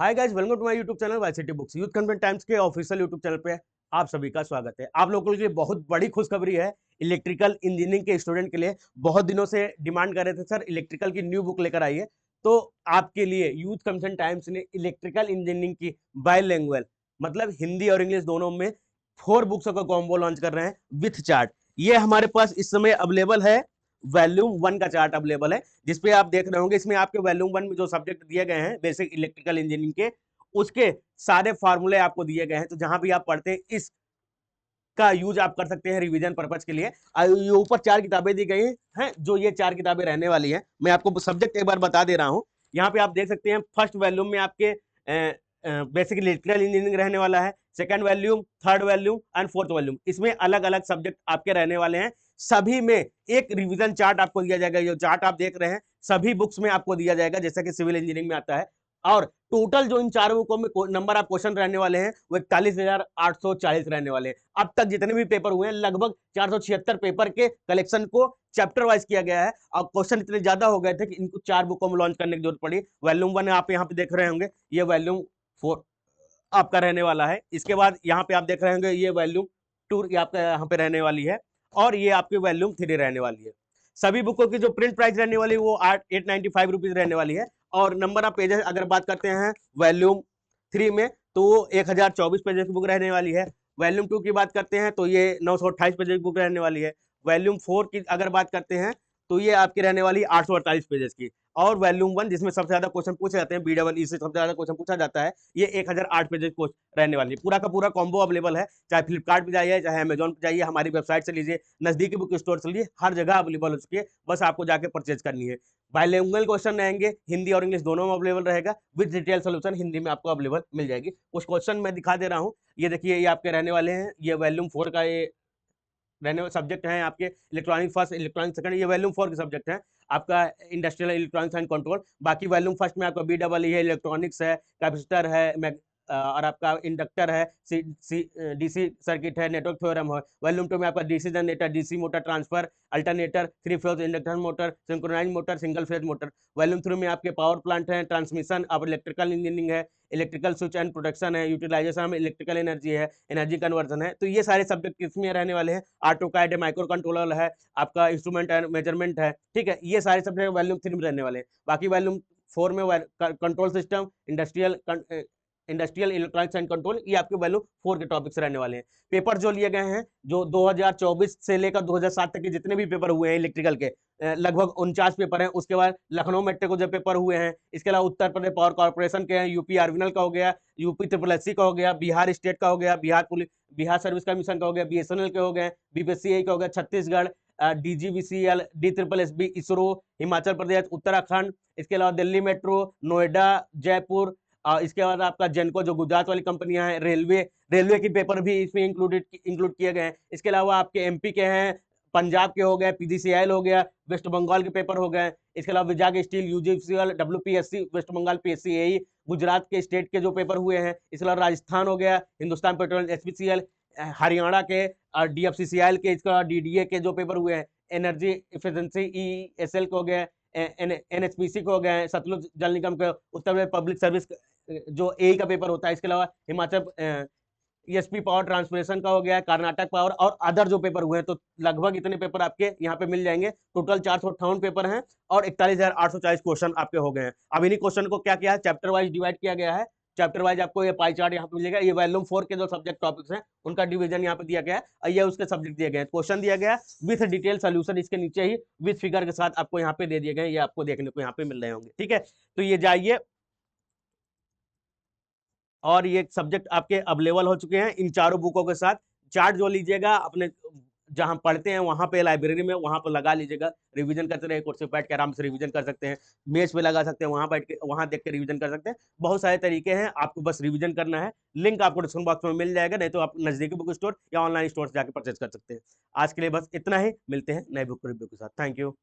Hi guys, welcome to my YouTube channel Y city books. Youth content times के official YouTube channel पे आप सभी का स्वागत है। आप लोगों के लिए बहुत बड़ी खुशखबरी है। इलेक्ट्रिकल इंजीनियरिंग के स्टूडेंट के लिए बहुत दिनों से डिमांड कर रहे थे, सर इलेक्ट्रिकल की न्यू बुक लेकर आइए। तो आपके लिए यूथ कंटेंट टाइम्स ने इलेक्ट्रिकल इंजीनियरिंग की बाइलैंग्वेज मतलब हिंदी और इंग्लिश दोनों में 4 बुक्स का कॉम्बो लॉन्च कर रहे हैं विथ चार्ट। ये हमारे पास इस समय अवेलेबल है। वॉल्यूम 1 का चार्ट अवेलेबल है जिसपे आप देख रहे होंगे। इसमें आपके वॉल्यूम 1 में जो सब्जेक्ट दिए गए हैं बेसिक इलेक्ट्रिकल इंजीनियरिंग के, उसके सारे फार्मूले आपको दिए गए हैं। तो जहां भी आप पढ़ते हैं इस का यूज आप कर सकते हैं रिवीजन पर्पज के लिए। ये ऊपर 4 किताबें दी गई हैं जो ये 4 किताबें रहने वाली हैं। मैं आपको सब्जेक्ट एक बार बता दे रहा हूं। यहाँ पे आप देख सकते हैं फर्स्ट वॉल्यूम में आपके बेसिक इलेक्ट्रिकल इंजीनियरिंग रहने वाला है, second volume, third volume and fourth volume. इसमें अलग अलग सब्जेक्ट आपके रहने वाले हैं। सभी में एक रिवीजन चार्ट आपको दिया जाएगा। जो चार्ट आप देख रहे हैं सभी बुक्स में आपको दिया जाएगा जैसा कि सिविल इंजीनियरिंग में आता है। और टोटल जो इन चारों बुकों में नंबर ऑफ क्वेश्चन रहने वाले हैं वो 41,840 रहने वाले हैं। अब तक जितने भी पेपर हुए हैं लगभग 476 पेपर के कलेक्शन को चैप्टर वाइज किया गया है। और क्वेश्चन इतने ज्यादा हो गए थे कि इनको 4 बुकों में लॉन्च करने की जरूरत पड़ी। वॉल्यूम 1 आप यहाँ पे देख रहे होंगे, ये वॉल्यूम 4 आपका रहने वाला है। इसके बाद यहाँ पे आप देख रहे होंगे ये वॉल्यूम 2 आपका यहाँ पे रहने वाली है। और ये आपकी वॉल्यूम 3 रहने वाली है। सभी बुकों की जो प्रिंट प्राइस रहने वाली है वो 895 रुपीज रहने वाली है। और नंबर ऑफ पेजेस अगर बात करते हैं वॉल्यूम 3 में तो वो 1024 पेजेस की बुक रहने वाली है। वॉल्यूम 2 की बात करते हैं तो ये 928 पेजेस की बुक रहने वाली है। वॉल्यूम 4 की अगर बात करते हैं तो ये आपकी रहने वाली 848 पेजेस की। और वॉल्यूम 1 जिसमें सबसे ज्यादा क्वेश्चन पूछे जाते हैं, BEE से सबसे ज्यादा क्वेश्चन पूछा जाता है, ये 1008 पेजेस की रहने वाली है। पूरा का पूरा कॉम्बो अवेलेबल है। चाहे फ्लिपकार्ट पे जाइए, चाहे अमेजोन पे जाइए, हमारी वेबसाइट से लीजिए, नजदीकी बुक स्टोर से लीजिए, हर जगह अवेलेबल हो चुकी है। बस आपको जाके परचेज करनी है। बाइलिंगुअल क्वेश्चन रहेंगे, हिंदी और इंग्लिश दोनों में अवेलेबल रहेगा। विद डिटेल सोल्यूशन हिंदी में आपको अवेलेबल मिल जाएगी। कुछ क्वेश्चन मैं दिखा दे रहा हूँ। ये देखिए, ये आपके रहने वाले हैं। ये वॉल्यूम 4 का ये रहने वाले सब्जेक्ट हैं आपके। इलेक्ट्रॉनिक फर्स्ट, इलेक्ट्रॉनिक सेकंड, ये वॉल्यूम 4 के सब्जेक्ट हैं आपका। Industrial electronics and control. बाकी वॉल्यूम फर्स्ट में आपका BEE है, इलेक्ट्रॉनिक्स है, कैपेसिटर है, और आपका इंडक्टर है, डीसी सर्किट है, नेटवर्क थ्योरम है। वॉल्यूम 2 में आपका DC generator, DC motor transfer, alternator, 3 phase induction motor, synchronize motor, single phase motor. Volume 3 में आपके पावर प्लांट है, ट्रांसमिशन और इलेक्ट्रिकल इंजीनियरिंग है, इलेक्ट्रिकल स्विच एंड प्रोडक्शन है, यूटिलाइजेशन में इलेक्ट्रिकल एनर्जी है, एनर्जी कन्वर्जन है। तो ये सारे सब्जेक्ट किसमें रहने वाले हैं? ऑटोकैड है, माइक्रो कंट्रोलर है, आपका इंस्ट्रूमेंट एंड मेजरमेंट है। ठीक है, ये सारे सब्जेक्ट वॉल्यूम 3 में रहने वाले हैं। बाकी वॉल्यूम 4 में control system, industrial electronics and control, ये आपके वैल्यू 4 के टॉपिक्स रहने वाले हैं। पेपर जो लिए गए हैं, जो 2024 से लेकर 2007 तक के जितने भी पेपर हुए हैं इलेक्ट्रिकल के, लगभग 49 पेपर हैं। उसके बाद लखनऊ मेट्रो को जो पेपर हुए हैं, इसके अलावा उत्तर प्रदेश पावर कॉर्पोरेशन के हैं, यूपी आर्विनल का हो गया, यूपी SSSC का हो गया, बिहार स्टेट का हो गया, Bihar police, Bihar service commission का हो गया, BSNL के हो गए, BPSC का हो गया, छत्तीसगढ़, DGVCL, DSSSB, इसरो, हिमाचल प्रदेश, उत्तराखंड, इसके अलावा दिल्ली मेट्रो, नोएडा, जयपुर, इसके बाद आपका जेनको जो गुजरात वाली कंपनियां हैं, रेलवे की पेपर भी इसमें इंक्लूड किए गए हैं। इसके अलावा आपके MP के हैं, पंजाब के हो गए, PGCIL हो गया, वेस्ट बंगाल के पेपर हो गए। इसके अलावा Vizag steel, UGCL, WPSC, west Bengal PSC, Gujarat के स्टेट के जो पेपर हुए हैं। इसके अलावा राजस्थान हो गया, हिंदुस्तान पेट्रोलियम, HPCL, हरियाणा के और DFCCIL के, इसके अलावा DDA के जो पेपर हुए हैं, एनर्जी इफिशिएंसी ESL को हो गया, NHPC को हो गए, सतलुज जल निगम के, उत्तर प्रदेश पब्लिक सर्विस जो A का पेपर होता है। इसके अलावा हिमाचल ESP पावर ट्रांसमिशन का हो गया, कर्नाटक पावर और अदर जो पेपर हुए हैं। तो लगभग इतने पेपर आपके यहाँ पे मिल जाएंगे। टोटल 458 पेपर हैं और 41,840 क्वेश्चन आपके हो गए हैं। अब इन्हीं क्वेश्चन को क्या किया है, चैप्टर वाइज डिवाइड किया गया है। चैप्टर वाइज आपको ये पाई चार्ट यहाँ पे मिलेगा। ये वॉल्यूम 4 के जो सब्जेक्ट टॉपिक्स हैं उनका डिवीजन यहाँ पे दिया गया है और ये उसके सब्जेक्ट दिए गए हैं। क्वेश्चन दिया गया विथ डिटेल सोल्यूशन, इसके नीचे ही विथ फिगर के साथ आपको यहाँ पे दे दिए गए। ये आपको देखने को यहाँ पे मिल रहे होंगे। ठीक है, तो ये जाइए, और ये सब्जेक्ट आपके अवेलेबल हो चुके हैं इन चारों बुकों के साथ। चार्ट जो लीजिएगा अपने जहां पढ़ते हैं वहां पे, लाइब्रेरी में वहां पर लगा लीजिएगा। रिवीजन करते रहे, कुर्सी बैठ के आराम से रिवीजन कर सकते हैं, मेज पे लगा सकते हैं, वहां बैठ के वहां देख के रिवीजन कर सकते हैं। बहुत सारे तरीके हैं, आपको बस रिवीजन करना है। लिंक आपको डिस्क्रिप्शन बॉक्स में मिल जाएगा, नहीं तो आप नजदीकी बुक स्टोर या ऑनलाइन स्टोर से जाकर परचेज कर सकते हैं। आज के लिए बस इतना ही, मिलते हैं नए बुक रिव्यू के साथ। Thank you.